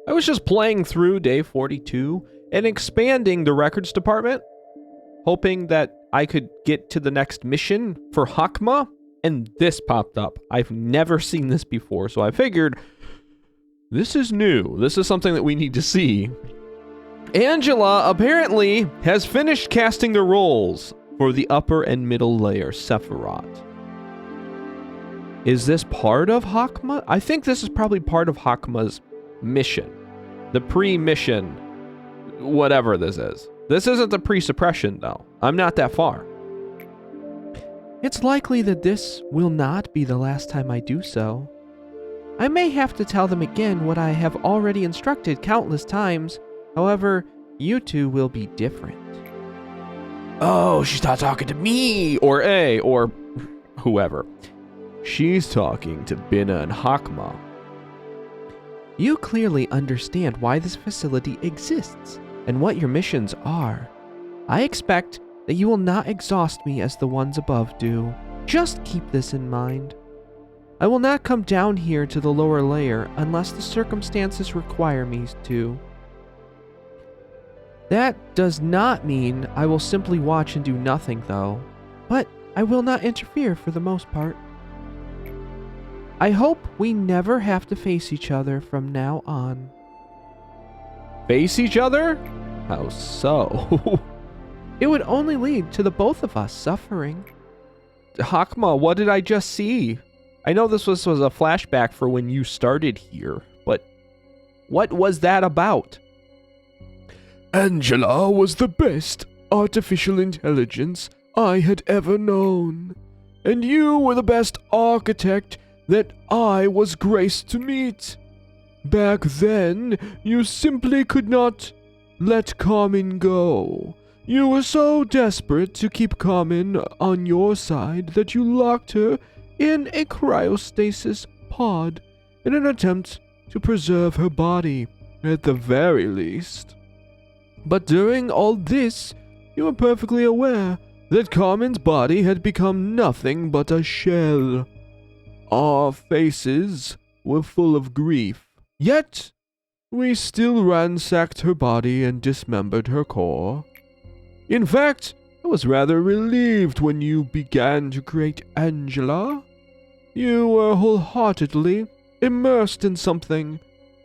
I was just playing through day 42 and expanding the records department, hoping that I could get to the next mission for Hakma, and this popped up. I've never seen this before, so I figured this is new. This is something that we need to see. Angela apparently has finished casting the roles for the upper and middle layer Sephiroth. Is this part of Hakma? I think this is probably part of Hakma's mission. The pre-mission, whatever this is. This isn't the pre-suppression, though. I'm not that far. It's likely that this will not be the last time I do so. I may have to tell them again what I have already instructed countless times. However, you two will be different. Oh, she's not talking to me, or A, or whoever. She's talking to Binna and Hakma. You clearly understand why this facility exists and what your missions are. I expect that you will not exhaust me as the ones above do. Just keep this in mind. I will not come down here to the lower layer unless the circumstances require me to. That does not mean I will simply watch and do nothing, though. But I will not interfere for the most part. I hope we never have to face each other from now on. Face each other? How so? It would only lead to the both of us suffering. Hakma, what did I just see? I know this was a flashback for when you started here, but what was that about? Angela was the best artificial intelligence I had ever known, and you were the best architect that I was graced to meet. Back then, you simply could not let Carmen go. You were so desperate to keep Carmen on your side that you locked her in a cryostasis pod in an attempt to preserve her body, at the very least. But during all this, you were perfectly aware that Carmen's body had become nothing but a shell. Our faces were full of grief, yet we still ransacked her body and dismembered her core. In fact, I was rather relieved when you began to create Angela. You were wholeheartedly immersed in something,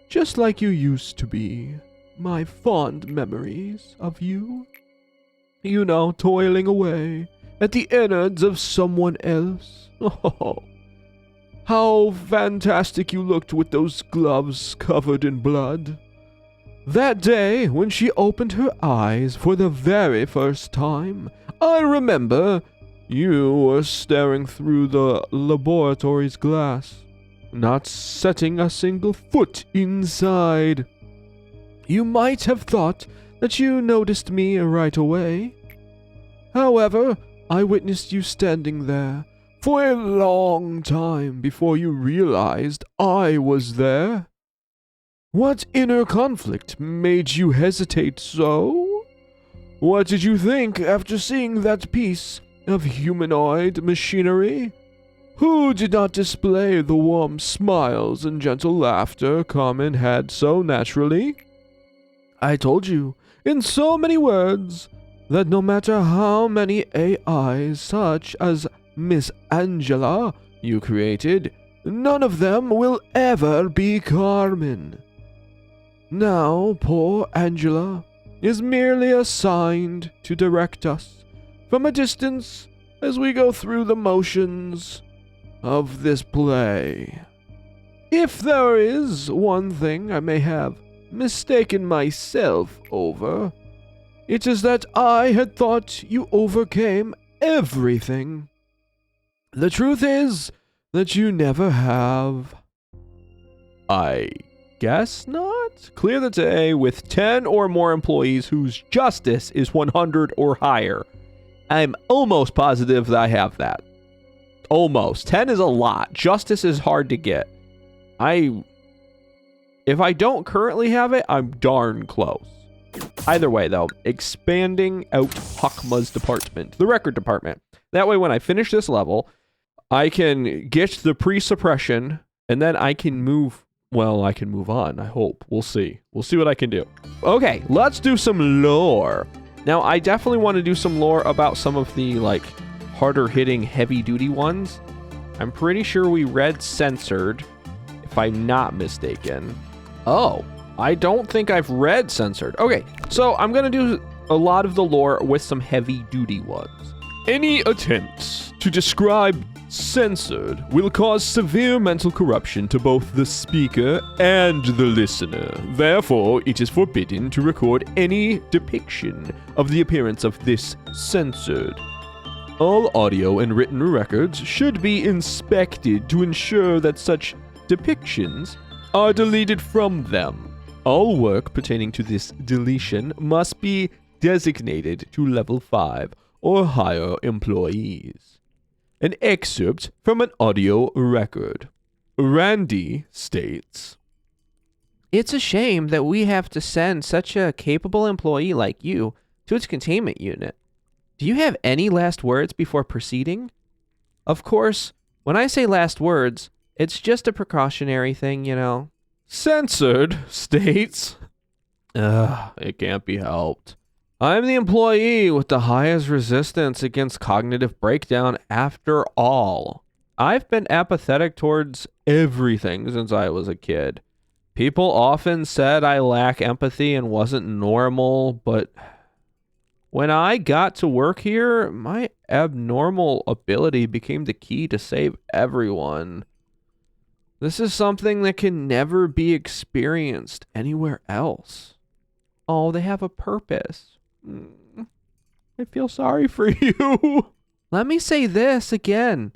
just like you used to be. My fond memories of you. You know, toiling away at the innards of someone else. Oh, how fantastic you looked with those gloves covered in blood. That day, when she opened her eyes for the very first time, I remember you were staring through the laboratory's glass, not setting a single foot inside. You might have thought that you noticed me right away. However, I witnessed you standing there for a long time before you realized I was there. What inner conflict made you hesitate so? What did you think after seeing that piece of humanoid machinery? Who did not display the warm smiles and gentle laughter Carmen had so naturally? I told you, in so many words, that no matter how many AIs such as Miss Angela you created, none of them will ever be Carmen. Now, poor Angela is merely assigned to direct us from a distance as we go through the motions of this play. If there is one thing I may have mistaken myself over, it is that I had thought you overcame everything. The truth is that you never have. I guess not. Clear the day with 10 or more employees whose justice is 100 or higher. I'm almost positive that I have that. Almost. 10 is a lot. Justice is hard to get. If I don't currently have it, I'm darn close. Either way, though, expanding out Hakma's department, the record department. That way, when I finish this level, I can get the pre-suppression, and then I can move well, I can move on, I hope. We'll see. We'll see what I can do. Okay, let's do some lore. Now, I definitely want to do some lore about some of the, like, harder-hitting, heavy-duty ones. I'm pretty sure we read Censored, if I'm not mistaken. Oh, I don't think I've read Censored. Okay, so I'm going to do a lot of the lore with some heavy-duty ones. Any attempts to describe Censored will cause severe mental corruption to both the speaker and the listener. Therefore, it is forbidden to record any depiction of the appearance of this Censored. All audio and written records should be inspected to ensure that such depictions are deleted from them. All work pertaining to this deletion must be designated to level 5 or higher employees. An excerpt from an audio record. Randy states, It's a shame that we have to send such a capable employee like you to its containment unit. Do you have any last words before proceeding? Of course, when I say last words, it's just a precautionary thing, you know. Censored states, it can't be helped. I'm the employee with the highest resistance against cognitive breakdown after all. I've been apathetic towards everything since I was a kid. People often said I lack empathy and wasn't normal, but when I got to work here, my abnormal ability became the key to save everyone. This is something that can never be experienced anywhere else. Oh, they have a purpose. I feel sorry for you. Let me say this again.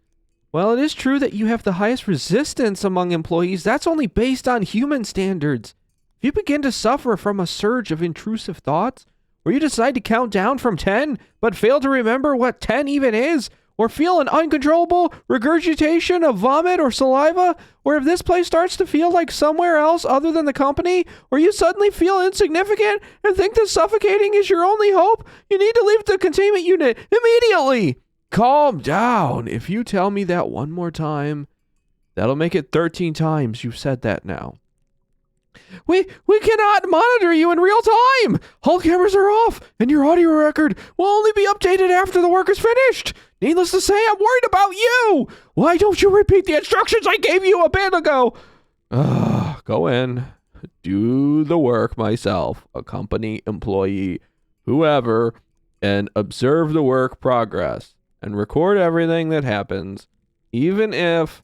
While it is true that you have the highest resistance among employees, that's only based on human standards. If you begin to suffer from a surge of intrusive thoughts, or you decide to count down from 10, but fail to remember what 10 even is, or feel an uncontrollable regurgitation of vomit or saliva, or if this place starts to feel like somewhere else other than the company, or you suddenly feel insignificant and think that suffocating is your only hope, you need to leave the containment unit immediately. Calm down. If you tell me that one more time, that'll make it 13 times you've said that now. We cannot monitor you in real time. All cameras are off, and your audio record will only be updated after the work is finished. Needless to say, I'm worried about you. Why don't you repeat the instructions I gave you a bit ago? Go in, do the work myself, a company employee, whoever, and observe the work progress, and record everything that happens, even if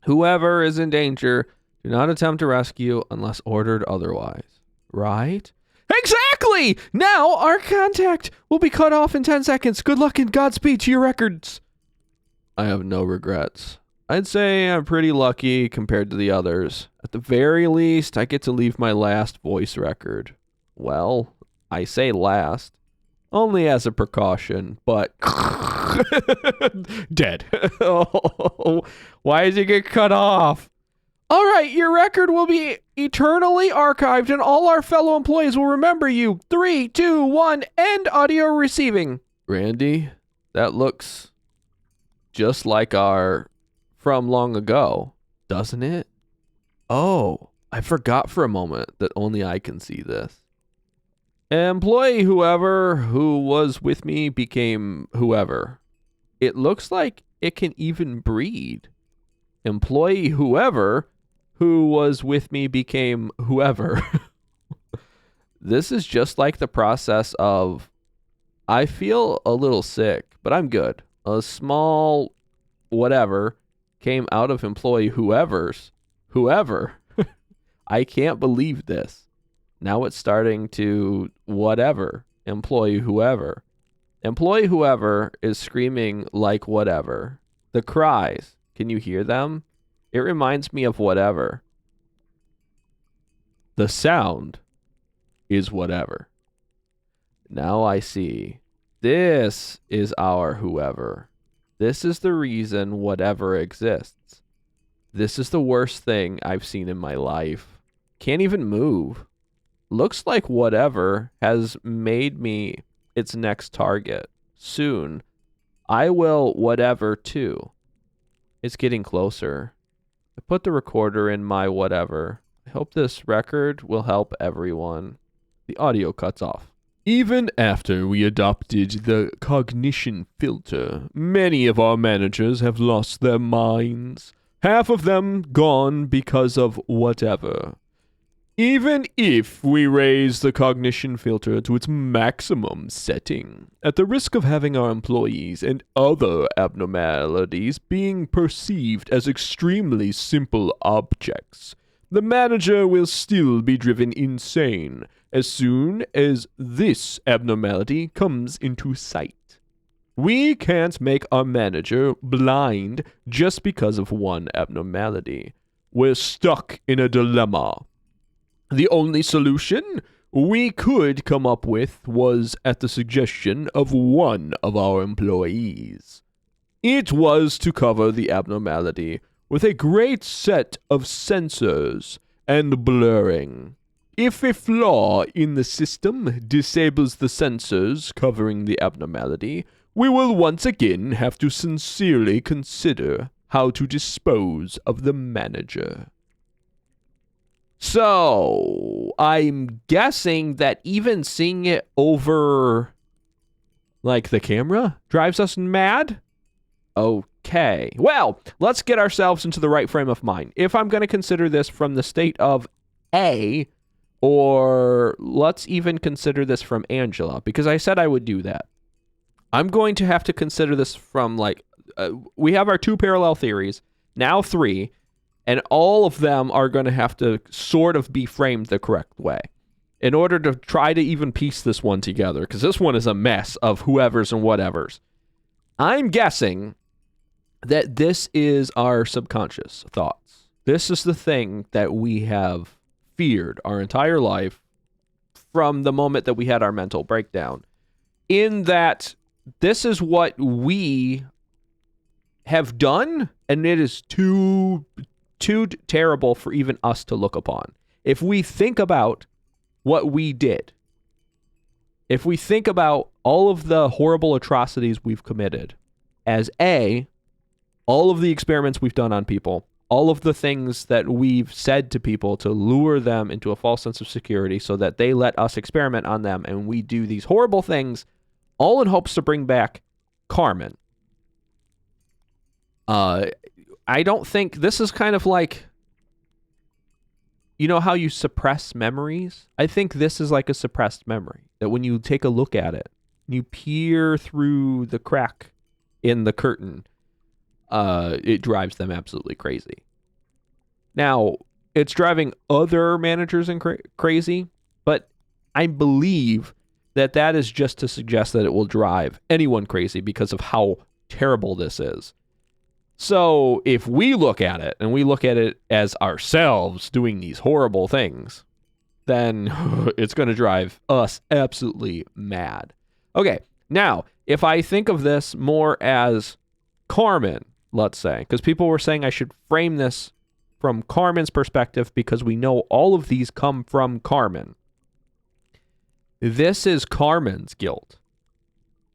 whoever is in danger. Do not attempt to rescue unless ordered otherwise. Right? Exactly! Now our contact will be cut off in 10 seconds. Good luck and Godspeed to your records. I have no regrets. I'd say I'm pretty lucky compared to the others. At the very least, I get to leave my last voice record. Well, I say last. Only as a precaution, but... dead. Oh, why did it get cut off? All right, your record will be eternally archived and all our fellow employees will remember you. 3, 2, 1, end audio receiving. Randy, that looks just like our from long ago, doesn't it? Oh, I forgot for a moment that only I can see this. Employee whoever who was with me became whoever. It looks like it can even breed. Employee whoever who was with me became whoever. This is just like the process of, I feel a little sick, but I'm good. A small whatever came out of employee whoever's whoever. I can't believe this. Now it's starting to whatever. Employee whoever. Employee whoever is screaming like whatever. The cries, can you hear them? It reminds me of whatever. The sound is whatever. Now I see. This is our whoever. This is the reason whatever exists. This is the worst thing I've seen in my life. Can't even move. Looks like whatever has made me its next target. Soon, I will whatever too. It's getting closer. I put the recorder in my whatever. I hope this record will help everyone. The audio cuts off. Even after we adopted the cognition filter, many of our managers have lost their minds. Half of them gone because of whatever. Even if we raise the cognition filter to its maximum setting, at the risk of having our employees and other abnormalities being perceived as extremely simple objects, the manager will still be driven insane as soon as this abnormality comes into sight. We can't make our manager blind just because of one abnormality. We're stuck in a dilemma. The only solution we could come up with was at the suggestion of one of our employees. It was to cover the abnormality with a great set of sensors and blurring. If a flaw in the system disables the sensors covering the abnormality, we will once again have to sincerely consider how to dispose of the manager. So, I'm guessing that even seeing it over, like, the camera drives us mad? Okay. Well, let's get ourselves into the right frame of mind. If I'm going to consider this from the state of A, or let's even consider this from Angela, because I said I would do that. I'm going to have to consider this from, like, we have our 2 parallel theories, now 3, and all of them are going to have to sort of be framed the correct way in order to try to even piece this one together, because this one is a mess of whoever's and whatevers. I'm guessing that this is our subconscious thoughts. This is the thing that we have feared our entire life from the moment that we had our mental breakdown. In that this is what we have done, and it is too terrible for even us to look upon. If we think about what we did, if we think about all of the horrible atrocities we've committed as all of the experiments we've done on people, all of the things that we've said to people to lure them into a false sense of security so that they let us experiment on them, and we do these horrible things all in hopes to bring back Carmen. I don't think this is kind of like, you know how you suppress memories? I think this is like a suppressed memory, that when you take a look at it, you peer through the crack in the curtain, it drives them absolutely crazy. Now, it's driving other managers crazy, but I believe that is just to suggest that it will drive anyone crazy because of how terrible this is. So if we look at it, and we look at it as ourselves doing these horrible things, then it's going to drive us absolutely mad. Okay, now, if I think of this more as Carmen, let's say, because people were saying I should frame this from Carmen's perspective because we know all of these come from Carmen. This is Carmen's guilt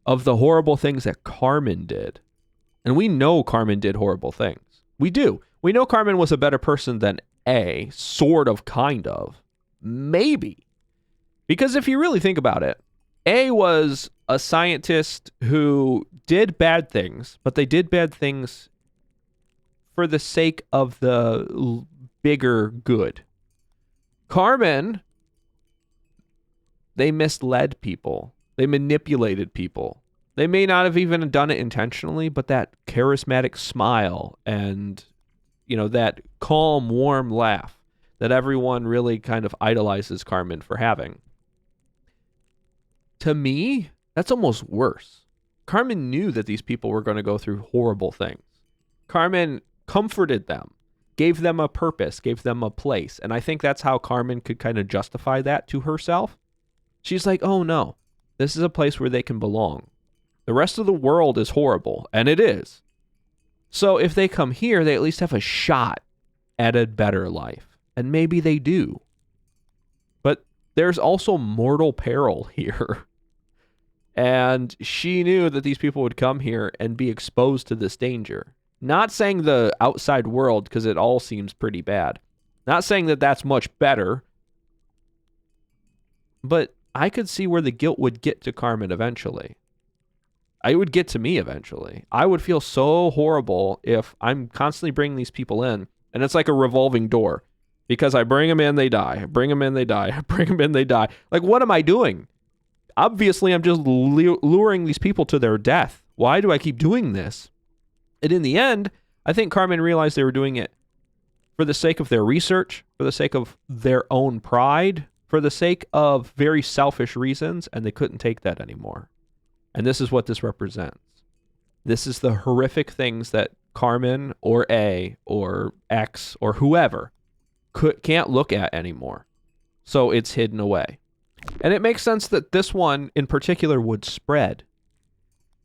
of the horrible things that Carmen did. And we know Carmen did horrible things. We do. We know Carmen was a better person than A, sort of, kind of. Maybe. Because if you really think about it, A was a scientist who did bad things, but they did bad things for the sake of the bigger good. Carmen, they misled people. They manipulated people. They may not have even done it intentionally, but that charismatic smile and, you know, that calm, warm laugh that everyone really kind of idolizes Carmen for having. To me, that's almost worse. Carmen knew that these people were going to go through horrible things. Carmen comforted them, gave them a purpose, gave them a place. And I think that's how Carmen could kind of justify that to herself. She's like, oh no, this is a place where they can belong. The rest of the world is horrible, and it is. So if they come here, they at least have a shot at a better life. And maybe they do. But there's also mortal peril here. And she knew that these people would come here and be exposed to this danger. Not saying the outside world, because it all seems pretty bad. Not saying that that's much better. But I could see where the guilt would get to Carmen eventually. It would get to me eventually. I would feel so horrible if I'm constantly bringing these people in, and it's like a revolving door. Because I bring them in, they die. I bring them in, they die. I bring them in, they die. Like, what am I doing? Obviously, I'm just luring these people to their death. Why do I keep doing this? And in the end, I think Carmen realized they were doing it for the sake of their research, for the sake of their own pride, for the sake of very selfish reasons, and they couldn't take that anymore. And this is what this represents. This is the horrific things that Carmen or A or X or whoever can't look at anymore. So it's hidden away. And it makes sense that this one in particular would spread,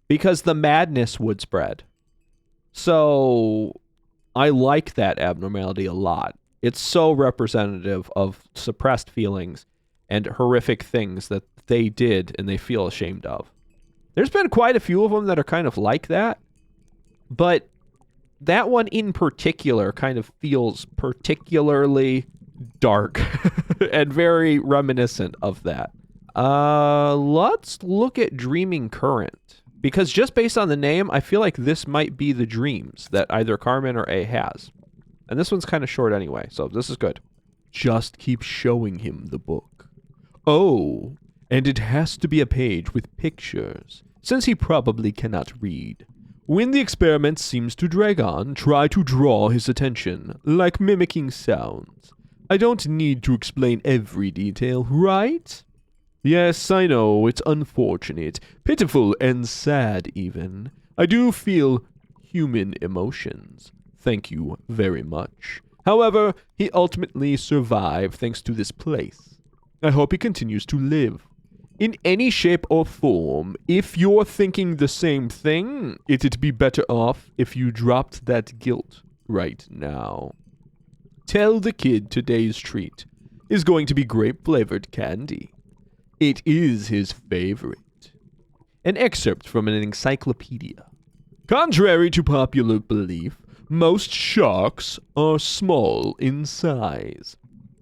because the madness would spread. So I like that abnormality a lot. It's so representative of suppressed feelings and horrific things that they did and they feel ashamed of. There's been quite a few of them that are kind of like that, but that one in particular kind of feels particularly dark and very reminiscent of that. Let's look at Dreaming Current, because just based on the name, I feel like this might be the dreams that either Carmen or A has. And this one's kind of short anyway, so this is good. Just keep showing him the book. Oh, and it has to be a page with pictures, since he probably cannot read. When the experiment seems to drag on, try to draw his attention, like mimicking sounds. I don't need to explain every detail, right? Yes, I know, it's unfortunate, pitiful and sad even. I do feel human emotions. Thank you very much. However, he ultimately survived thanks to this place. I hope he continues to live. In any shape or form, if you're thinking the same thing, it'd be better off if you dropped that guilt right now. Tell the kid today's treat is going to be grape-flavored candy. It is his favorite. An excerpt from an encyclopedia. Contrary to popular belief, most sharks are small in size.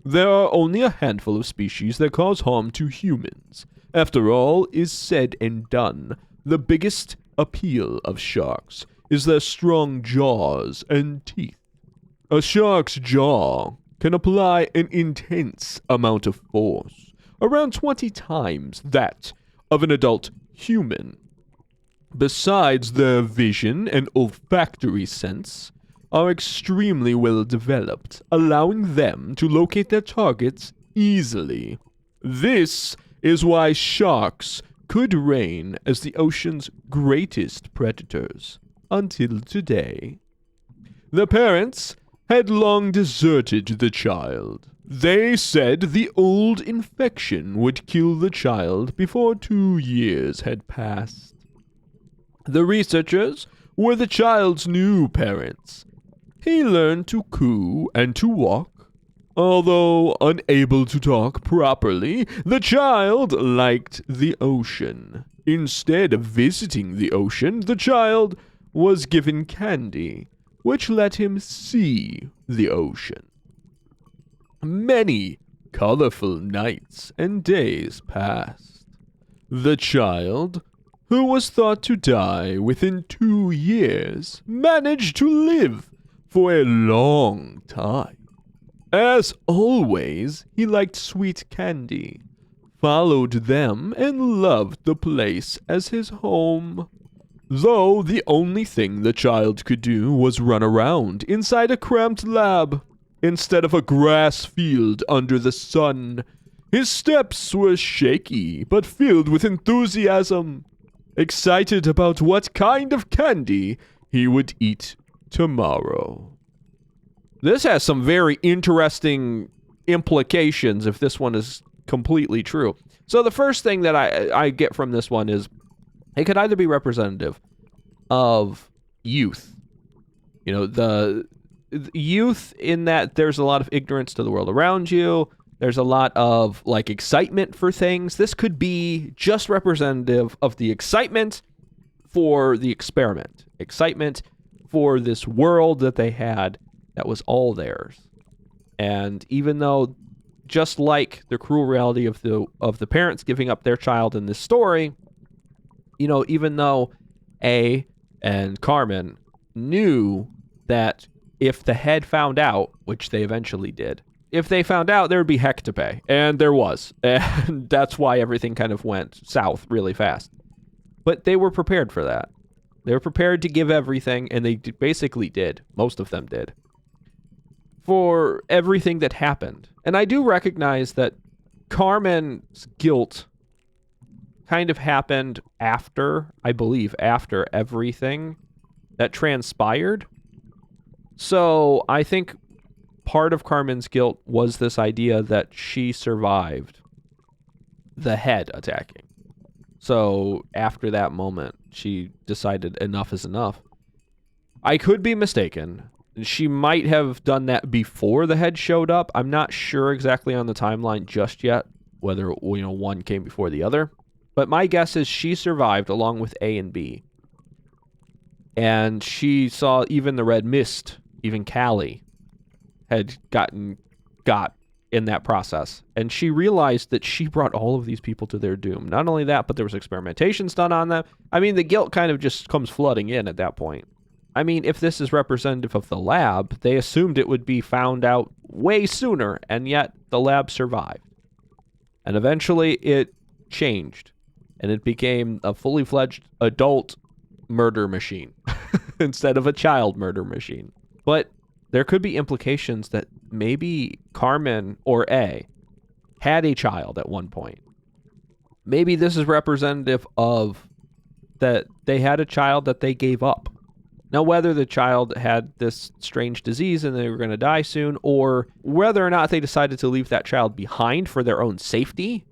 There are only a handful of species that cause harm to humans. After all is said and done, the biggest appeal of sharks is their strong jaws and teeth. A shark's jaw can apply an intense amount of force, around 20 times that of an adult human. Besides, their vision and olfactory sense are extremely well developed, allowing them to locate their targets easily. This is why sharks could reign as the ocean's greatest predators until today. The parents had long deserted the child. They said the old infection would kill the child before 2 years had passed. The researchers were the child's new parents. He learned to coo and to walk. Although unable to talk properly, the child liked the ocean. Instead of visiting the ocean, the child was given candy, which let him see the ocean. Many colorful nights and days passed. The child, who was thought to die within 2 years, managed to live for a long time. As always, he liked sweet candy, followed them, and loved the place as his home. Though the only thing the child could do was run around inside a cramped lab, instead of a grass field under the sun. His steps were shaky, but filled with enthusiasm, excited about what kind of candy he would eat tomorrow. This has some very interesting implications if this one is completely true. So the first thing that I get from this one is it could either be representative of youth. You know, the youth in that there's a lot of ignorance to the world around you. There's a lot of like excitement for things. This could be just representative of the excitement for the experiment. Excitement for this world that they had that was all theirs. And even though, just like the cruel reality of the parents giving up their child in this story, you know, even though A and Carmen knew that if the head found out, which they eventually did, if they found out, there would be heck to pay. And there was. And that's why everything kind of went south really fast. But they were prepared for that. They were prepared to give everything, and they basically did. Most of them did. For everything that happened. And I do recognize that Carmen's guilt kind of happened after, I believe, after everything that transpired. So I think part of Carmen's guilt was this idea that she survived the head attacking. So after that moment, she decided enough is enough. I could be mistaken. She might have done that before the head showed up. I'm not sure exactly on the timeline just yet, whether, you know, one came before the other. But my guess is she survived along with A and B. And she saw even the red mist, even Callie, had got in that process. And she realized that she brought all of these people to their doom. Not only that, but there was experimentations done on them. I mean, the guilt kind of just comes flooding in at that point. I mean, if this is representative of the lab, they assumed it would be found out way sooner, and yet the lab survived. And eventually it changed, and it became a fully fledged adult murder machine instead of a child murder machine. But there could be implications that maybe Carmen or A had a child at one point. Maybe this is representative of that they had a child that they gave up. Now, whether the child had this strange disease and they were going to die soon, or whether or not they decided to leave that child behind for their own safety,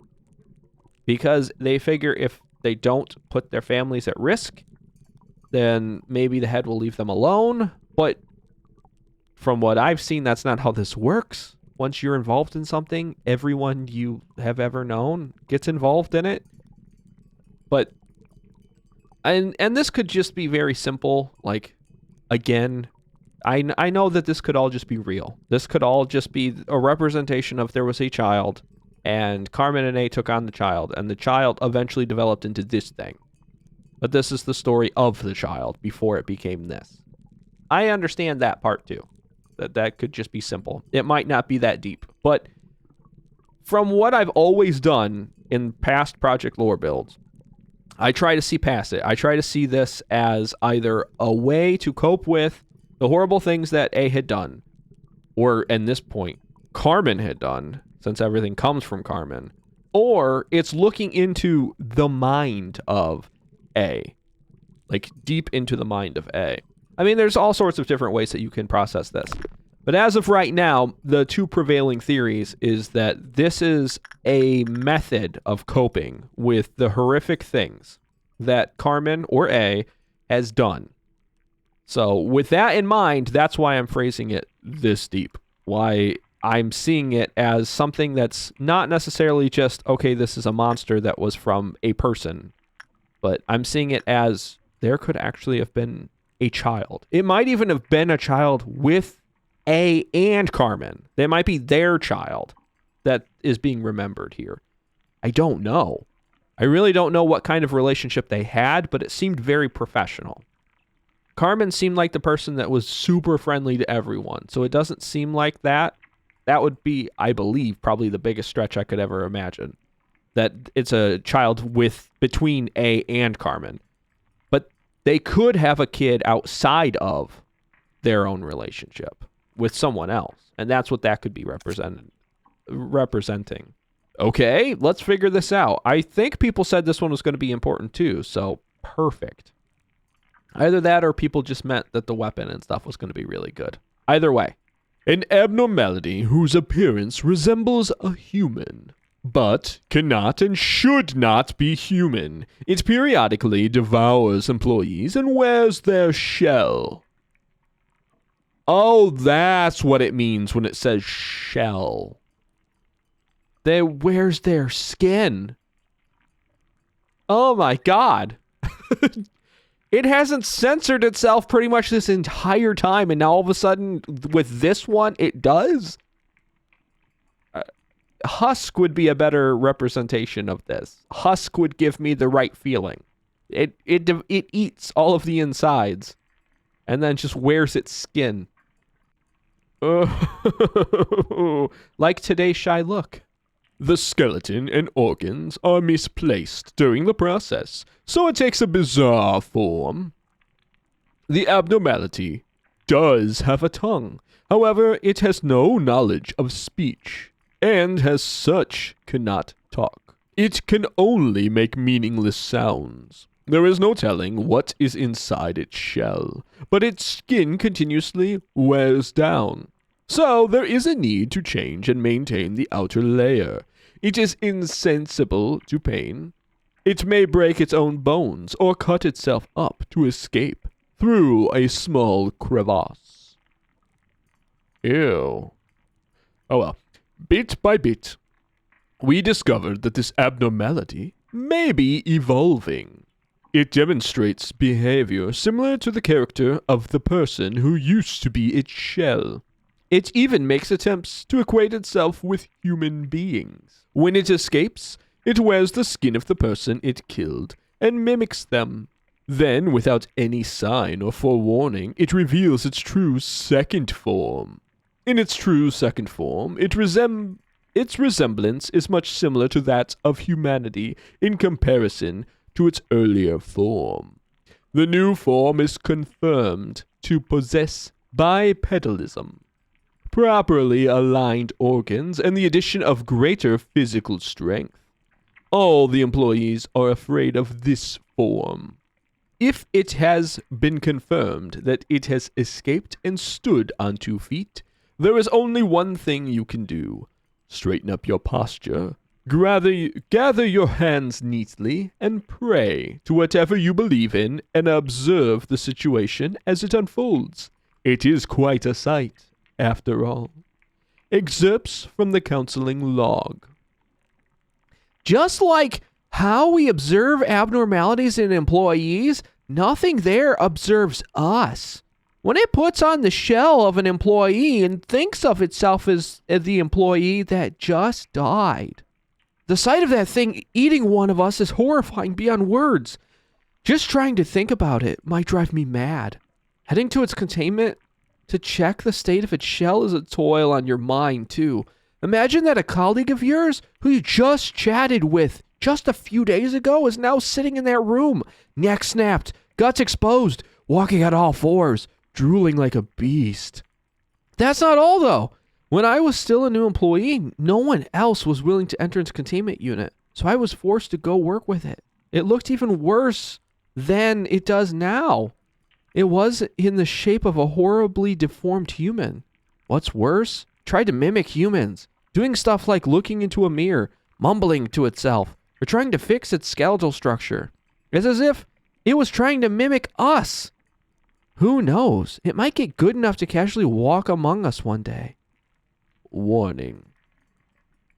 because they figure if they don't put their families at risk, then maybe the head will leave them alone. But from what I've seen, that's not how this works. Once you're involved in something, everyone you have ever known gets involved in it. But And this could just be very simple. Like, again, I know that this could all just be real. This could all just be a representation of there was a child, and Carmen and A took on the child, and the child eventually developed into this thing. But this is the story of the child before it became this. I understand that part too. That could just be simple. It might not be that deep. But from what I've always done in past Project Lore builds, I try to see past it. I try to see this as either a way to cope with the horrible things that A had done, or, in this point, Carmen had done, since everything comes from Carmen, or it's looking into the mind of A, like deep into the mind of A. I mean, there's all sorts of different ways that you can process this. But as of right now, the two prevailing theories is that this is a method of coping with the horrific things that Carmen or A has done. So with that in mind, that's why I'm phrasing it this deep. Why I'm seeing it as something that's not necessarily just, okay, this is a monster that was from a person, but I'm seeing it as there could actually have been a child. It might even have been a child with A and Carmen. They might be their child that is being remembered here. I don't know. I really don't know what kind of relationship they had, but it seemed very professional. Carmen seemed like the person that was super friendly to everyone, so it doesn't seem like that. That would be, I believe, probably the biggest stretch I could ever imagine. That it's a child between A and Carmen. But they could have a kid outside of their own relationship with someone else, and that's what that could be representing. Okay, let's figure this out. I think people said this one was going to be important too, so perfect. Either that or people just meant that the weapon and stuff was going to be really good. Either way. An abnormality whose appearance resembles a human, but cannot and should not be human. It periodically devours employees and wears their shell. Oh, that's what it means when it says shell. They wears their skin. Oh my god. It hasn't censored itself pretty much this entire time, and now all of a sudden, with this one, it does? Husk would be a better representation of this. Husk would give me the right feeling. It eats all of the insides, and then just wears its skin. Like today's shy look. The skeleton and organs are misplaced during the process, so it takes a bizarre form. The abnormality does have a tongue. However, it has no knowledge of speech, and as such cannot talk. It can only make meaningless sounds. There is no telling what is inside its shell, but its skin continuously wears down. So there is a need to change and maintain the outer layer. It is insensible to pain. It may break its own bones or cut itself up to escape through a small crevasse. Ew. Oh well. Bit by bit, we discovered that this abnormality may be evolving. It demonstrates behavior similar to the character of the person who used to be its shell. It even makes attempts to equate itself with human beings. When it escapes, it wears the skin of the person it killed and mimics them. Then, without any sign or forewarning, it reveals its true second form. In its true second form, its resemblance is much similar to that of humanity in comparison to its earlier form. The new form is confirmed to possess bipedalism, properly aligned organs, and the addition of greater physical strength. All the employees are afraid of this form. If it has been confirmed that it has escaped and stood on 2 feet, there is only one thing you can do. Straighten up your posture, gather your hands neatly, and pray to whatever you believe in, and observe the situation as it unfolds. It is quite a sight, after all. Excerpts from the counseling log. Just like how we observe abnormalities in employees, nothing there observes us. When it puts on the shell of an employee and thinks of itself as the employee that just died, the sight of that thing eating one of us is horrifying beyond words. Just trying to think about it might drive me mad. Heading to its containment to check the state of its shell is a toil on your mind, too. Imagine that a colleague of yours who you just chatted with just a few days ago is now sitting in that room, neck snapped, guts exposed, walking on all fours, drooling like a beast. That's not all, though. When I was still a new employee, no one else was willing to enter its containment unit, so I was forced to go work with it. It looked even worse than it does now. It was in the shape of a horribly deformed human. What's worse? Tried to mimic humans, doing stuff like looking into a mirror, mumbling to itself, or trying to fix its skeletal structure. It's as if it was trying to mimic us. Who knows? It might get good enough to casually walk among us one day. Warning.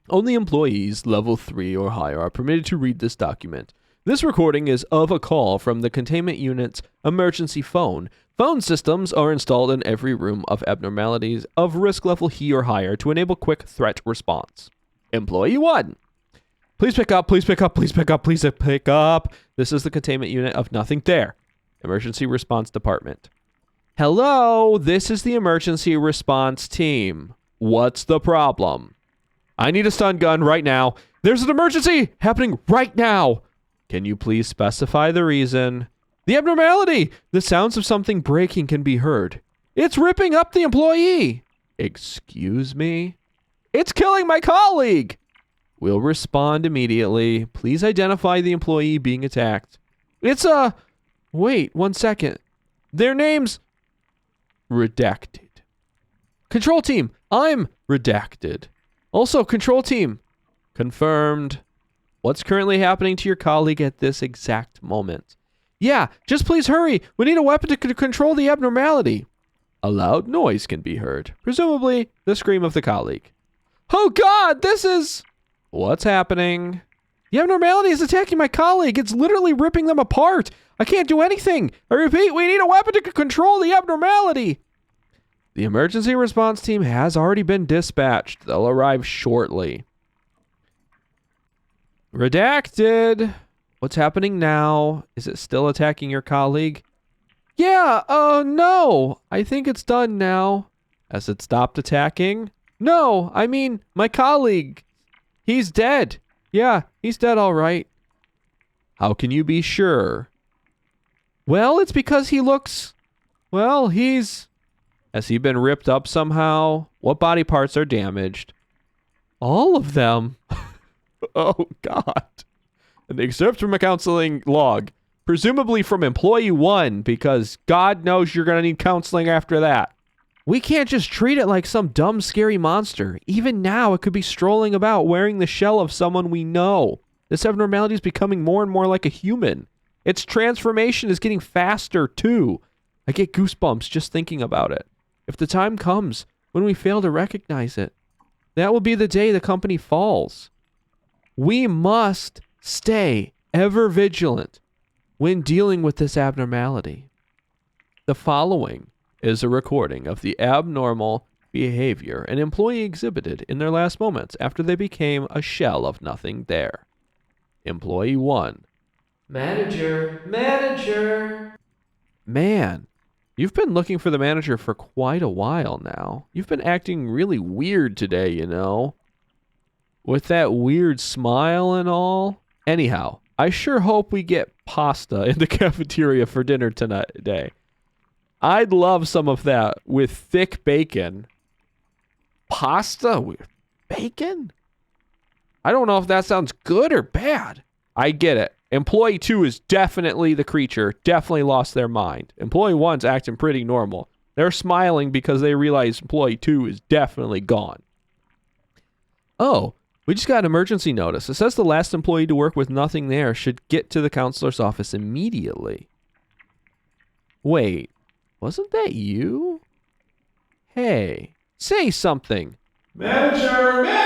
Only employees level 3 or higher are permitted to read this document. This recording is of a call from the containment unit's emergency phone. Phone systems are installed in every room of abnormalities of risk level E or higher to enable quick threat response. Employee 1. Please pick up, please pick up, please pick up, please pick up. This is the containment unit of nothing there. Emergency response department. Hello, this is the emergency response team. What's the problem? I need a stun gun right now. There's an emergency happening right now. Can you please specify the reason? The abnormality! The sounds of something breaking can be heard. It's ripping up the employee. Excuse me? It's killing my colleague. We'll respond immediately. Please identify the employee being attacked. It's a... Wait, 1 second. Their names... Redacted. Control team, I'm redacted. Also, control team. Confirmed. What's currently happening to your colleague at this exact moment? Yeah, just please hurry. We need a weapon to control the abnormality. A loud noise can be heard. Presumably, the scream of the colleague. Oh God, this is... What's happening? The abnormality is attacking my colleague. It's literally ripping them apart. I can't do anything. I repeat, we need a weapon to control the abnormality. The emergency response team has already been dispatched. They'll arrive shortly. Redacted. What's happening now? Is it still attacking your colleague? Yeah, no. I think it's done now. Has it stopped attacking? No, I mean, my colleague. He's dead. Yeah, he's dead all right. How can you be sure? Well, it's because he looks... Well, he's... Has he been ripped up somehow? What body parts are damaged? All of them. Oh, God. An excerpt from a counseling log. Presumably from employee 1, because God knows you're going to need counseling after that. We can't just treat it like some dumb, scary monster. Even now, it could be strolling about wearing the shell of someone we know. This abnormality is becoming more and more like a human. Its transformation is getting faster, too. I get goosebumps just thinking about it. If the time comes when we fail to recognize it, that will be the day the company falls. We must stay ever vigilant when dealing with this abnormality. The following is a recording of the abnormal behavior an employee exhibited in their last moments after they became a shell of nothing there. Employee 1. Manager. Man, you've been looking for the manager for quite a while now. You've been acting really weird today, you know. With that weird smile and all. Anyhow, I sure hope we get pasta in the cafeteria for dinner today. I'd love some of that with thick bacon. Pasta with bacon? I don't know if that sounds good or bad. I get it. Employee 2 is definitely the creature, definitely lost their mind. Employee 1's acting pretty normal. They're smiling because they realize employee 2 is definitely gone. Oh, we just got an emergency notice. It says the last employee to work with nothing there should get to the counselor's office immediately. Wait, wasn't that you? Hey, say something. Manager!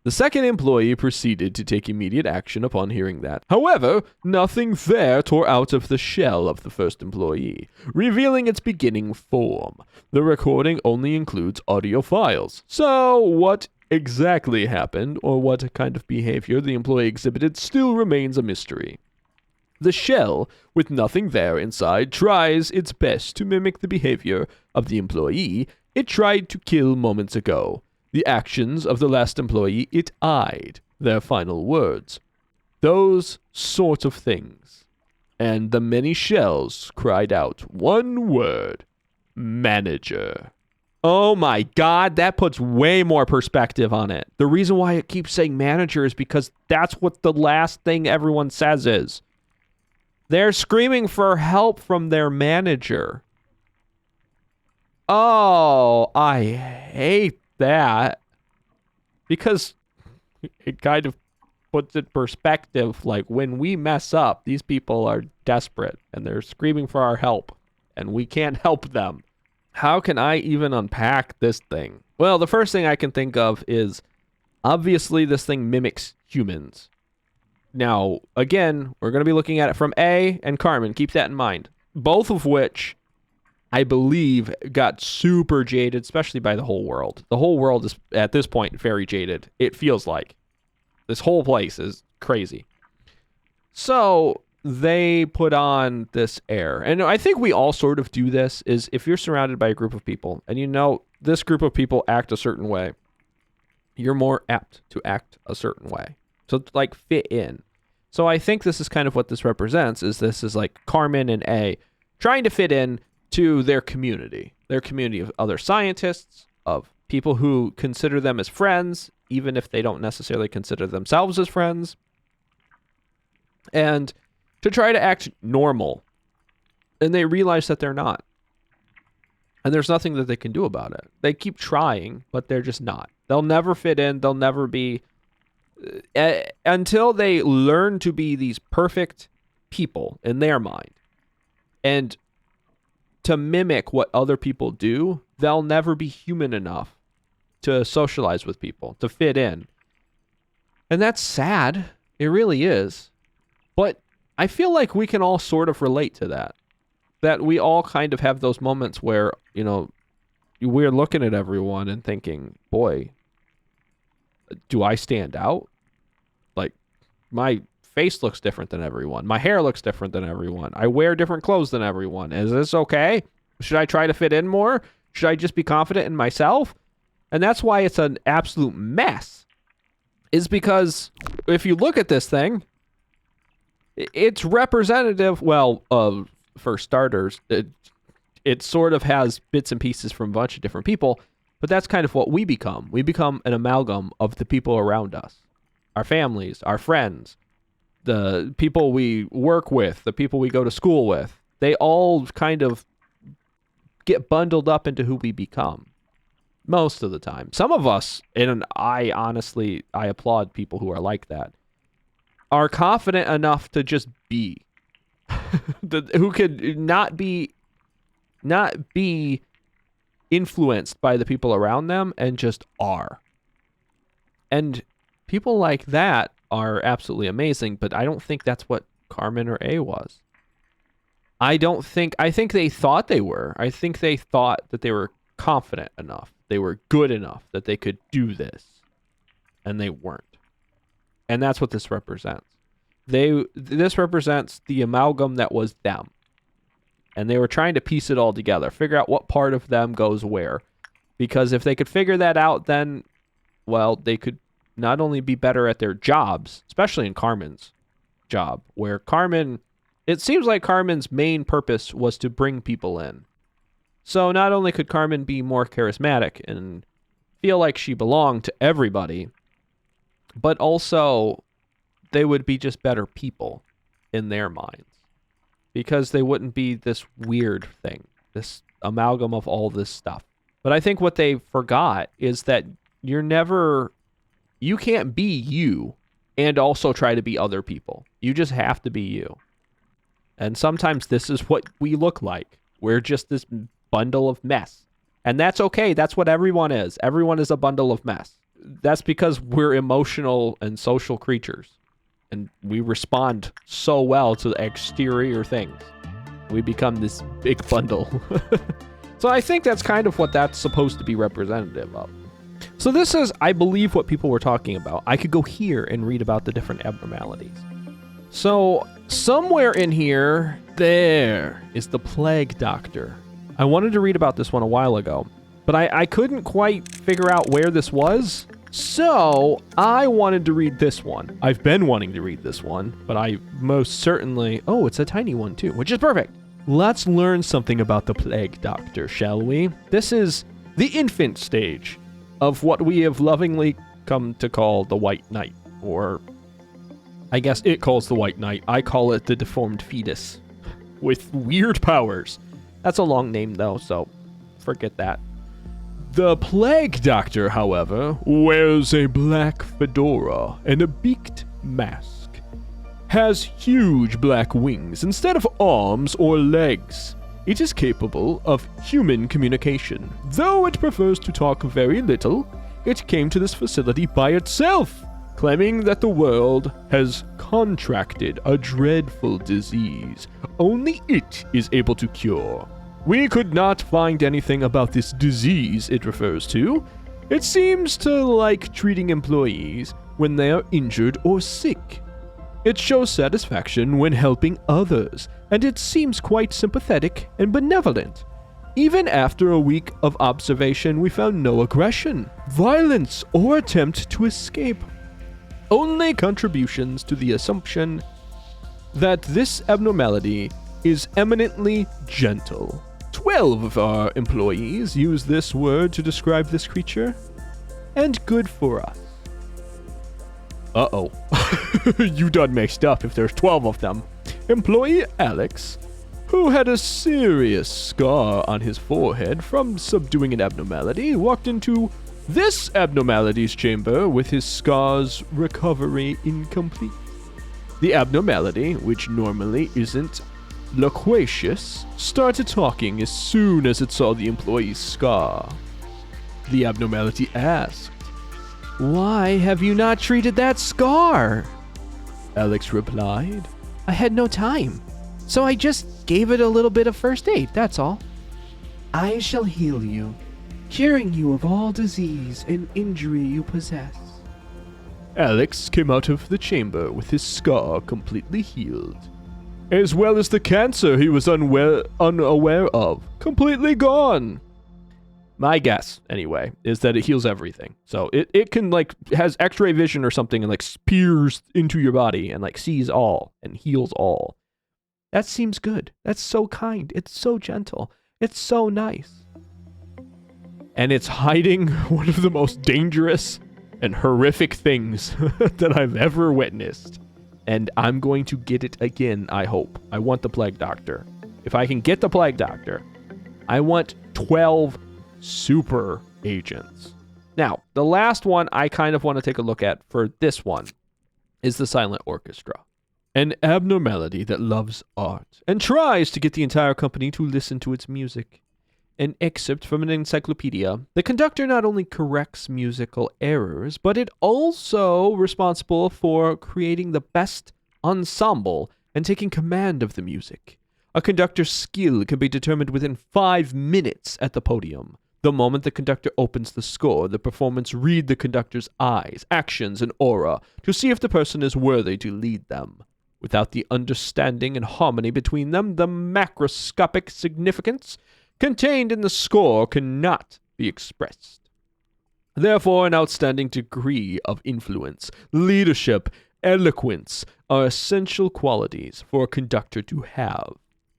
The second employee proceeded to take immediate action upon hearing that. However, nothing there tore out of the shell of the first employee, revealing its beginning form. The recording only includes audio files. So, what exactly happened, or what kind of behavior the employee exhibited, still remains a mystery. The shell, with nothing there inside, tries its best to mimic the behavior of the employee it tried to kill moments ago. The actions of the last employee it eyed, their final words. Those sort of things. And the many shells cried out one word. Manager. Oh my God, that puts way more perspective on it. The reason why it keeps saying manager is because that's what the last thing everyone says is. They're screaming for help from their manager. Oh, I hate that. Because it kind of puts in perspective, like when we mess up, these people are desperate and they're screaming for our help and we can't help them. How can I even unpack this thing? Well, the first thing I can think of is obviously this thing mimics humans. Now, again, we're going to be looking at it from A and Carmen. Keep that in mind. Both of which I believe got super jaded, especially by the whole world. The whole world is, at this point, very jaded. It feels like. This whole place is crazy. So they put on this air. And I think we all sort of do this, is if you're surrounded by a group of people and you know this group of people act a certain way, you're more apt to act a certain way. So like fit in. So I think this is kind of what this represents, is this is like Carmen and A trying to fit in to their community of other scientists, of people who consider them as friends, even if they don't necessarily consider themselves as friends, and to try to act normal. And they realize that they're not. And there's nothing that they can do about it. They keep trying, but they're just not. They'll never fit in. They'll never be... until they learn to be these perfect people in their mind. And to mimic what other people do, they'll never be human enough to socialize with people, to fit in. And that's sad. It really is. But I feel like we can all sort of relate to that. That we all kind of have those moments where, you know, we're looking at everyone and thinking, boy, do I stand out? Like, my face looks different than everyone. My hair looks different than everyone. I wear different clothes than everyone. Is this okay? Should I try to fit in more? Should I just be confident in myself? And that's why it's an absolute mess. Is because if you look at this thing, it's representative, well, for starters, it sort of has bits and pieces from a bunch of different people, but that's kind of what we become. We become an amalgam of the people around us. Our families, our friends, the people we work with, the people we go to school with. They all kind of get bundled up into who we become. Most of the time. Some of us, and I applaud people who are like that, are confident enough to just be. Who could not be influenced by the people around them and just are. And people like that are absolutely amazing, but I don't think that's what Carmen or A was. I think they thought they were. I think they thought that they were confident enough. They were good enough that they could do this. And they weren't. And that's what this represents. This represents the amalgam that was them. And they were trying to piece it all together, figure out what part of them goes where. Because if they could figure that out, then, well, they could not only be better at their jobs, especially in Carmen's job, where Carmen, it seems like Carmen's main purpose was to bring people in. So not only could Carmen be more charismatic and feel like she belonged to everybody, but also they would be just better people in their minds. Because they wouldn't be this weird thing, this amalgam of all this stuff. But I think what they forgot is that you can't be you and also try to be other people. You just have to be you. And sometimes this is what we look like. We're just this bundle of mess. And that's okay. That's what everyone is. Everyone is a bundle of mess. That's because we're emotional and social creatures. And we respond so well to the exterior things. We become this big bundle. So I think that's kind of what that's supposed to be representative of. So this is, I believe, what people were talking about. I could go here and read about the different abnormalities. So somewhere in here, there is the Plague Doctor. I wanted to read about this one a while ago, but I couldn't quite figure out where this was. So I wanted to read this one. I've been wanting to read this one, but I most certainly... Oh, it's a tiny one too, which is perfect. Let's learn something about the Plague Doctor, shall we? This is the infant stage of what we have lovingly come to call the White Knight, or I guess it calls the White Knight. I call it the deformed fetus with weird powers. That's a long name though, so forget that. The Plague Doctor, however, wears a black fedora and a beaked mask. Has huge black wings instead of arms or legs. It is capable of human communication. Though it prefers to talk very little, it came to this facility by itself, claiming that the world has contracted a dreadful disease only it is able to cure. We could not find anything about this disease it refers to. It seems to like treating employees when they are injured or sick. It shows satisfaction when helping others, and it seems quite sympathetic and benevolent. Even after a week of observation, we found no aggression, violence, or attempt to escape. Only contributions to the assumption that this abnormality is eminently gentle. 12 of our employees use this word to describe this creature, and good for us. Uh-oh. You done mixed up if there's 12 of them. Employee Alex, who had a serious scar on his forehead from subduing an abnormality, walked into this abnormality's chamber with his scar's recovery incomplete. The abnormality, which normally isn't loquacious, started talking as soon as it saw the employee's scar. The abnormality asked, Why have you not treated that scar? Alex replied. I had no time, so I just gave it a little bit of first aid, that's all. I shall heal you, curing you of all disease and injury you possess. Alex came out of the chamber with his scar completely healed, as well as the cancer he was unaware of, completely gone. My guess, anyway, is that it heals everything. So it can, like, has x-ray vision or something and, like, peers into your body and, like, sees all and heals all. That seems good. That's so kind. It's so gentle. It's so nice. And it's hiding one of the most dangerous and horrific things that I've ever witnessed. And I'm going to get it again, I hope. I want the Plague Doctor. If I can get the Plague Doctor, I want 12 super agents. Now, the last one I kind of want to take a look at for this one is the Silent Orchestra. An abnormality that loves art and tries to get the entire company to listen to its music. An excerpt from an encyclopedia. The conductor not only corrects musical errors, but it also responsible for creating the best ensemble and taking command of the music. A conductor's skill can be determined within 5 minutes at the podium. The moment the conductor opens the score, the performers read the conductor's eyes, actions, and aura to see if the person is worthy to lead them. Without the understanding and harmony between them, the macroscopic significance contained in the score cannot be expressed. Therefore, an outstanding degree of influence, leadership, eloquence are essential qualities for a conductor to have.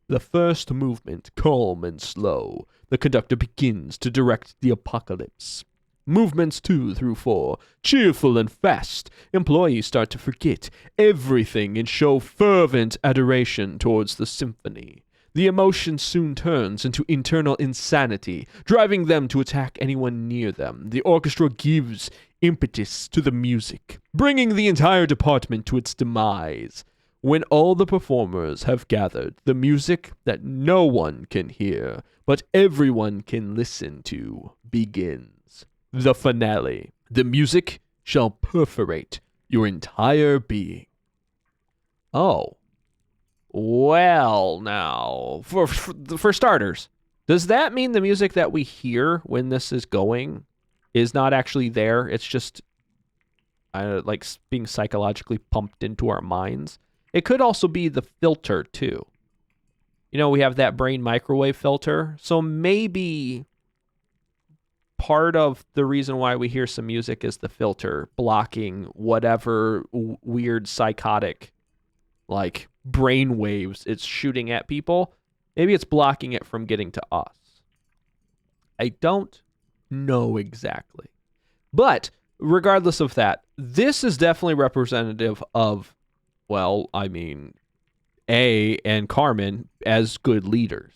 The first movement, calm and slow, the conductor begins to direct the apocalypse. Movements 2 through 4, cheerful and fast, employees start to forget everything and show fervent adoration towards the symphony. The emotion soon turns into internal insanity, driving them to attack anyone near them. The orchestra gives impetus to the music, bringing the entire department to its demise. When all the performers have gathered, the music that no one can hear, but everyone can listen to, begins. The finale. The music shall perforate your entire being. Oh. Well, now, for starters, does that mean the music that we hear when this is going is not actually there? It's just like being psychologically pumped into our minds. It could also be the filter, too. You know, we have that brain microwave filter. So maybe part of the reason why we hear some music is the filter blocking whatever weird psychotic, like, brain waves it's shooting at people. Maybe it's blocking it from getting to us. I don't know exactly. But regardless of that, this is definitely representative of, well, I mean, A and Carmen as good leaders.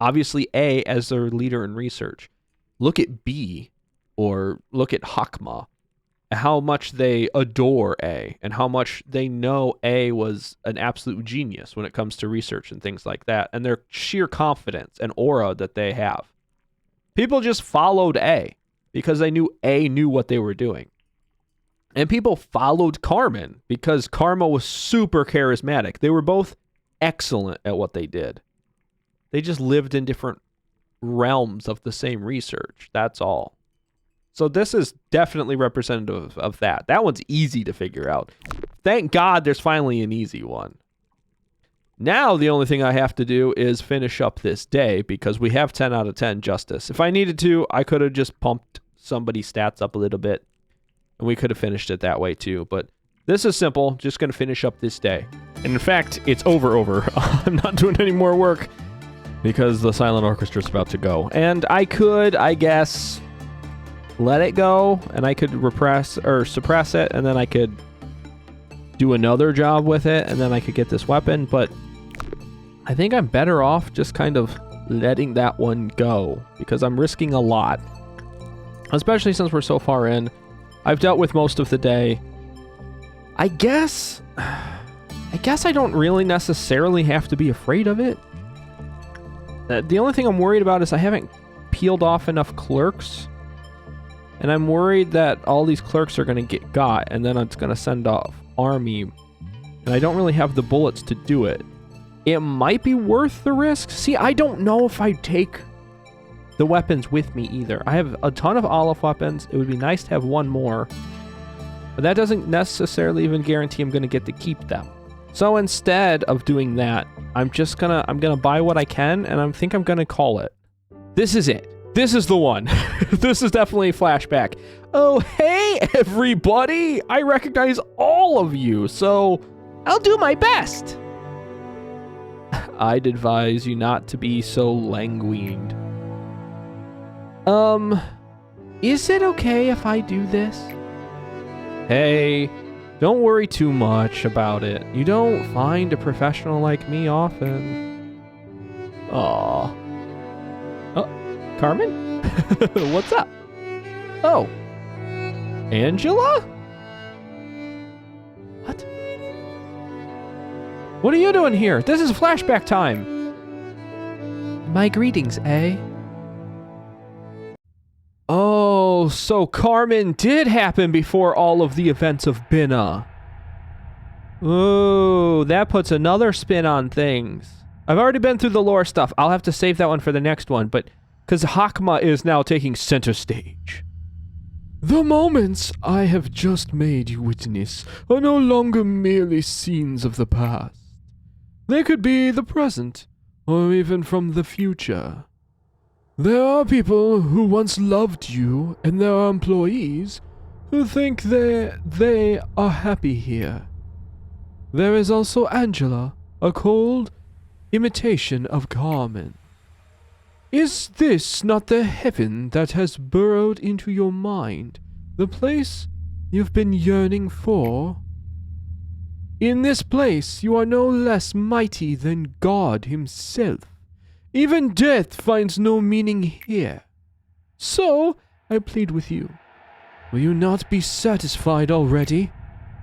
Obviously, A as their leader in research. Look at B, or look at Hakma, how much they adore A, and how much they know A was an absolute genius when it comes to research and things like that, and their sheer confidence and aura that they have. People just followed A because they knew A knew what they were doing. And people followed Carmen because Karma was super charismatic. They were both excellent at what they did. They just lived in different realms of the same research. That's all. So this is definitely representative of that. That one's easy to figure out. Thank God there's finally an easy one. Now the only thing I have to do is finish up this day because we have 10 out of 10 justice. If I needed to, I could have just pumped somebody's stats up a little bit and we could have finished it that way too. But this is simple. Just going to finish up this day. And in fact, it's over. I'm not doing any more work because the Silent Orchestra is about to go. And I could, I guess, let it go, and I could repress or suppress it, and then I could do another job with it, and then I could get this weapon, but I think I'm better off just kind of letting that one go, because I'm risking a lot, especially since we're so far in. I've dealt with most of the day. I guess I don't really necessarily have to be afraid of it. The only thing I'm worried about is I haven't peeled off enough clerks. And I'm worried that all these clerks are going to get got, and then it's going to send off army. And I don't really have the bullets to do it. It might be worth the risk. See, I don't know if I'd take the weapons with me either. I have a ton of olive weapons. It would be nice to have one more. But that doesn't necessarily even guarantee I'm going to get to keep them. So instead of doing that, I'm gonna buy what I can, and I think I'm gonna call it. This is it. This is the one. This is definitely Flashback. Oh, hey, everybody! I recognize all of you, so I'll do my best. I'd advise you not to be so languid. Is it okay if I do this? Hey, don't worry too much about it. You don't find a professional like me often. Aw. Oh, Carmen? What's up? Oh. Angela? What? What are you doing here? This is flashback time. My greetings, eh? Oh, so Carmen did happen before all of the events of Binna. Ooh, that puts another spin on things. I've already been through the lore stuff. I'll have to save that one for the next one, but because Hakma is now taking center stage. The moments I have just made you witness are no longer merely scenes of the past. They could be the present, or even from the future. There are people who once loved you, and there are employees who think they are happy here. There is also Angela, a cold imitation of Carmen. Is this not the heaven that has burrowed into your mind, the place you've been yearning for? In this place you are no less mighty than God himself. Even death finds no meaning here. So, I plead with you, will you not be satisfied already?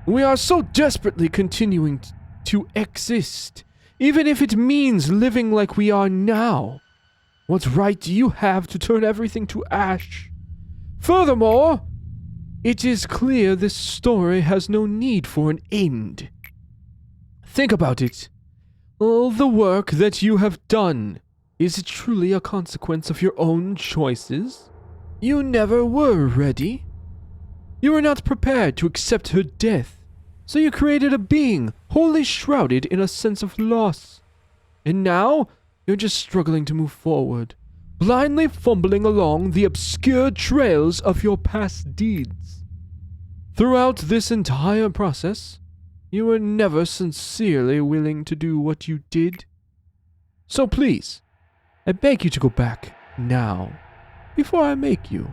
We are so desperately continuing to exist, even if it means living like we are now. What right do you have to turn everything to ash? Furthermore, it is clear this story has no need for an end. Think about it. All the work that you have done, is it truly a consequence of your own choices? You never were ready. You were not prepared to accept her death, so you created a being wholly shrouded in a sense of loss. And now, you're just struggling to move forward, blindly fumbling along the obscure trails of your past deeds. Throughout this entire process, you were never sincerely willing to do what you did. So please, I beg you to go back now, before I make you.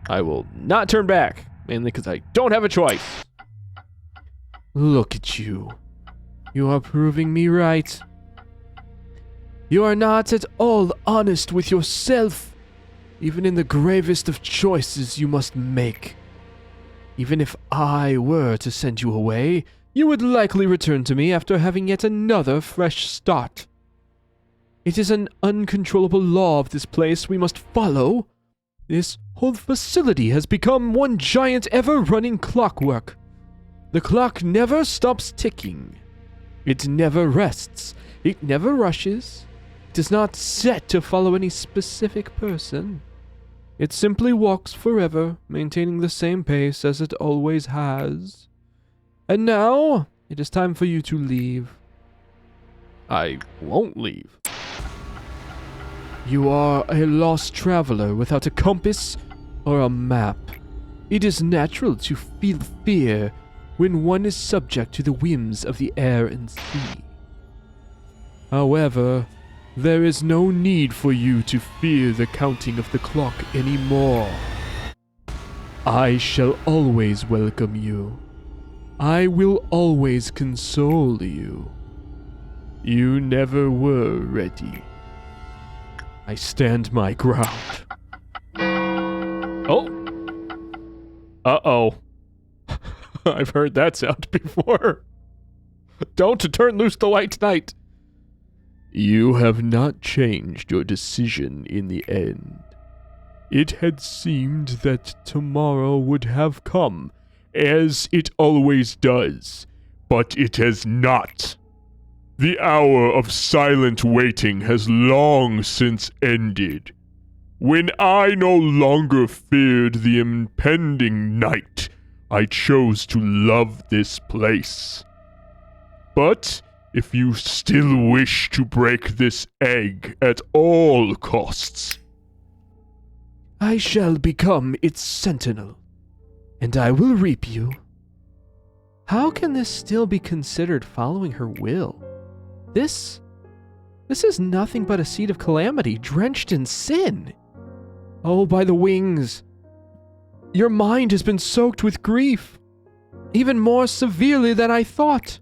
I will not turn back, mainly because I don't have a choice. Look at you. You are proving me right. You are not at all honest with yourself, even in the gravest of choices you must make. Even if I were to send you away, you would likely return to me after having yet another fresh start. It is an uncontrollable law of this place we must follow. This whole facility has become one giant ever-running clockwork. The clock never stops ticking. It never rests. It never rushes. It is not set to follow any specific person. It simply walks forever, maintaining the same pace as it always has. And now, it is time for you to leave. I won't leave. You are a lost traveler without a compass or a map. It is natural to feel fear when one is subject to the whims of the air and sea. However, there is no need for you to fear the counting of the clock anymore. I shall always welcome you. I will always console you. You never were ready. I stand my ground. Oh. Uh-oh. I've heard that sound before. Don't turn loose the white knight. You have not changed your decision in the end. It had seemed that tomorrow would have come, as it always does, but it has not. The hour of silent waiting has long since ended. When I no longer feared the impending night, I chose to love this place. But if you still wish to break this egg at all costs, I shall become its sentinel, and I will reap you. How can this still be considered following her will? This is nothing but a seed of calamity drenched in sin. Oh, by the wings, your mind has been soaked with grief, even more severely than I thought.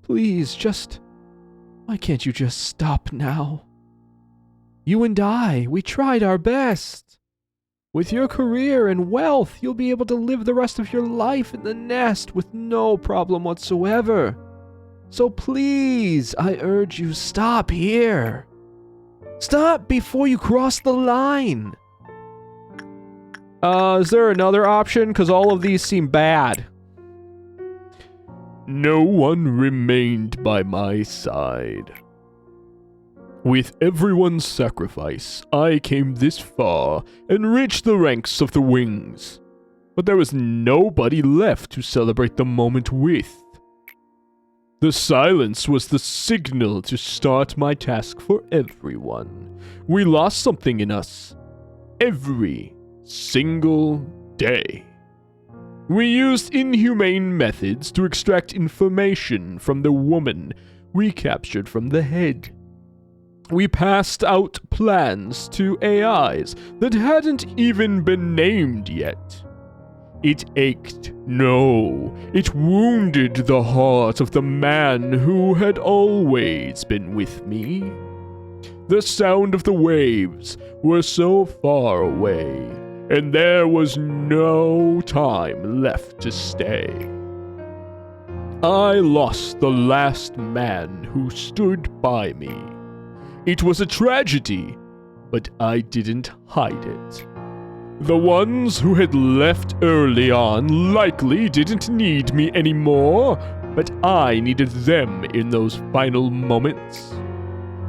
Please, why can't you just stop now? You and I, we tried our best. With your career and wealth, you'll be able to live the rest of your life in the nest with no problem whatsoever. So please, I urge you, stop here. Stop before you cross the line. Is there another option? Because all of these seem bad. no one remained by my side. With everyone's sacrifice, I came this far and reached the ranks of the wings. But there was nobody left to celebrate the moment with. The silence was the signal to start my task for everyone. We lost something in us. Every single day. We used inhumane methods to extract information from the woman we captured from the head. We passed out plans to AIs that hadn't even been named yet. It ached, no, it wounded the heart of the man who had always been with me. The sound of the waves were so far away, and there was no time left to stay. I lost the last man who stood by me. It was a tragedy, but I didn't hide it. The ones who had left early on likely didn't need me anymore, but I needed them in those final moments.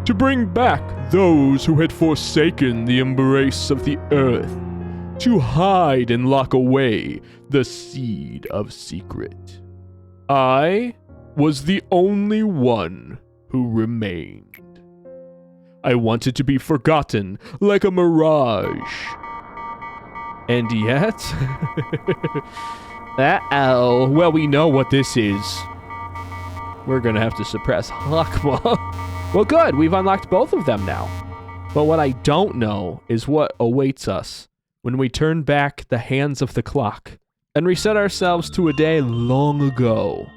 To bring back those who had forsaken the embrace of the earth. To hide and lock away the seed of secret. I was the only one who remained. I wanted to be forgotten like a mirage. And yet... Uh-oh. Well, we know what this is. We're gonna have to suppress Hakma. Well, good. We've unlocked both of them now. But what I don't know is what awaits us when we turn back the hands of the clock and reset ourselves to a day long ago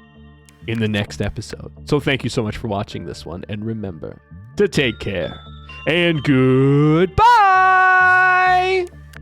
in the next episode. So thank you so much for watching this one, and remember to take care and goodbye!